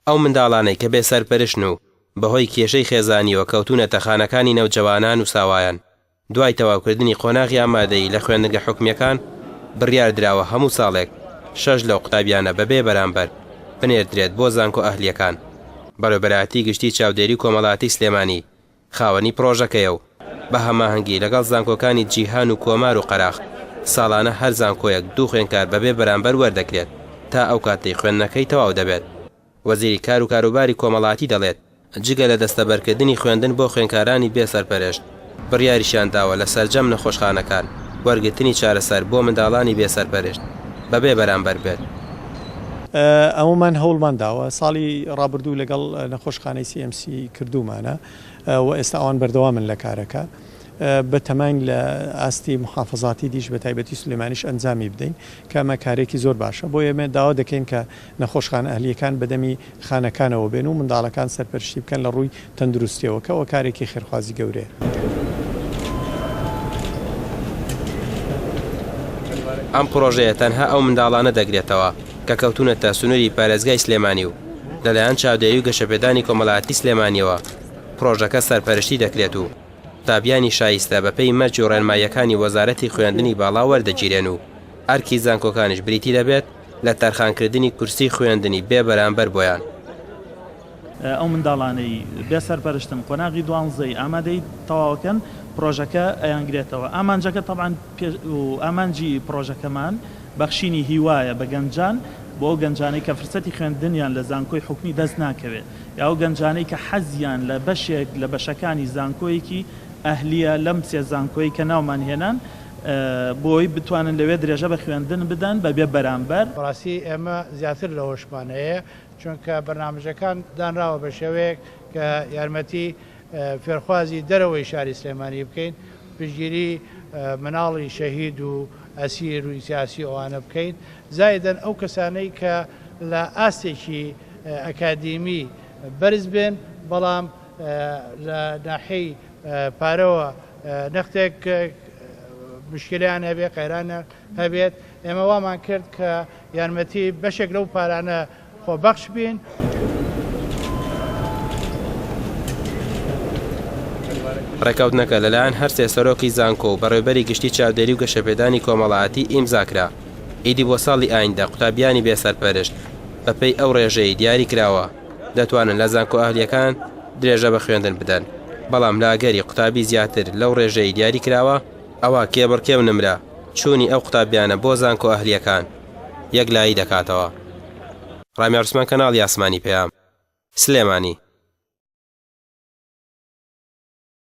ئەو منداڵانەی کە بێ سەرپەرشتن و بەهۆی کێشەی خێزانیەوە کەوتونەتە خانەکانی نەوجەوانان و ساوایان دوای تەواوکردنی قۆناغی ئامادەی لە خوێندنگە حکومیەکان بڕیار دراوە هەموو ساڵێک 6 لەو قوتابیانە بەبێ بەرامبەر بنێردرێت بۆ زانکۆ ئەهلیەکان. بەڕێوەبەرایەتی گشتی چاودێری کۆمەڵاتی سلێمانی خاوەنی پرۆژەکەیە و بە هەماهەنگی لەگەڵ زانکۆکانی جیهان و کۆمار و قەراخ ساڵانە هەر زانکۆیەک 2 خوێندکار بەبێ بەرامبەر وەردەکرێت تا ئەو کاتەی خوێندنەکەی تەواو دەبێت. وەزیری کار و کاروباری کۆمەڵاتی دەڵێت جگە لە دەستەبەرکردنی خوێندن بۆ خوێندکارانی بێ سەرپەرشت بڕیاریشیان داوە لە سەرجەم نەخۆشخانەکان وەرگرتنی چارەسەر بۆ منداڵانی بێ سەرپەرشت بەبێ بەرامبەر بێت. ئەومان هەوڵمان داوە ساڵی ڕابردوو لەگەڵ نەخۆشخانەی CMC کردومانە و ئێستا ئەوان بەردەوامن لە کارەکە بە تەمەنگ لە ئاستی محافظاتی دیش بە تایبەتی سلێمانیش ئەنجامی بدەین کە ئەمە کارێکی زۆر باشە بۆ ئێمە داوا دەکەین کە نەخۆشخانە ئەهلیەکان بەدەمی خانەکانەوە بێن و منداڵەکان سەرپەرشتی بکەن لە ڕووی تەندروستیەوە کەەوە کارێکی خێرخوازی گەورەیە. ئەم پرۆژەیە تەنها ئەو منداڵانە دەگرێتەوە کە کەوتونەتە سنووری پارێزگای سلێمانی و لەلایەن چاودێری و گەشەپێدانی کۆمەڵاتی سلێمانیەوە پرۆژەکە سەرپەرشتی دەکرێت و قوتابیانی شایستە بەپێی مەرج و ڕێنماییەکانی وەزارەتی خوێندنی باڵا وەردەگیرێن و ئەرکی زانکۆکانیش بریتی دەبێت لە تەرخانکردنی کورسی خوێندنی بێ بەرامبەر بۆیان. ئەو منداڵانەی بێ سەرپەرشتن قۆناغی 12 ئامادەی تەواوکەن پرۆژەکە ئەیانگرێتەوە. ئامانجەکە تەبعاً ئامانجی پرۆژەکەمان بەخشینی هیوایە بە گەنجان بۆ ئەو گەنجانەی کە فرسەتی خوێندنیان لە زانکۆی حکومی دەست ناکەوێت یا ئەو گەنجانەی کە حەزیان لە بەشێک لە بەشەکانی زانکۆیەکی ئەهلیە لەم سێ زانکۆی کە ناومان هێنان بۆی بتوانن لەوێ درێژە بە خوێندن بدەن بەبێ بەرامبەر. ڕاستی ئێمە زیاتر لە هۆشمانەیە چونکە بەرنامەکان دانراوە بە شێوەیەک کە یارمەتی فێرخوازی دەرەوەی شاری سلێمانی بکەین پشتگیری مناڵی شەهید و ئەسیر و سیاسی ئەوانە بکەین زایدەن ئەو کەسانەی کە لە ئاستێکی ئەکادیمی بەرز بێن بەڵام لە ناحەی پارەوە نەختێک مشکلیان هەبێت قەیرانە هەبێت ئێمە وامان کرد کە یارمەتی بەشێک لەو پارانە خۆبەخش بین. ڕێکەوتنەکە لەلایەن هەر سێ سەرۆکی زانکۆ و بەڕێوەبەری گشتی چاودێری و گەشەپێدانی کۆمەڵایەتی ئیمزاکرا. ئیدی بۆ ساڵی ئایندا قوتابیانی بێسەرپەرشت بەپێی ئەو ڕێژەی دیاری کراوە دەتوانن لە زانکۆ ئەهلیەکان درێژە بە خوێندن بدەن. بەڵام لاگەری قوتابی زیاتر لەو ڕێژەی دیاری کراوە ئەوە کێبڕکێو نمرە چوونی ئەو قوتابیانە بۆ زانکۆ ئەهلیەکان یەک لایی دەکاتەوە. ڕامی عوسمان کەناڵی ئاسمانی پێیام سلێمانی.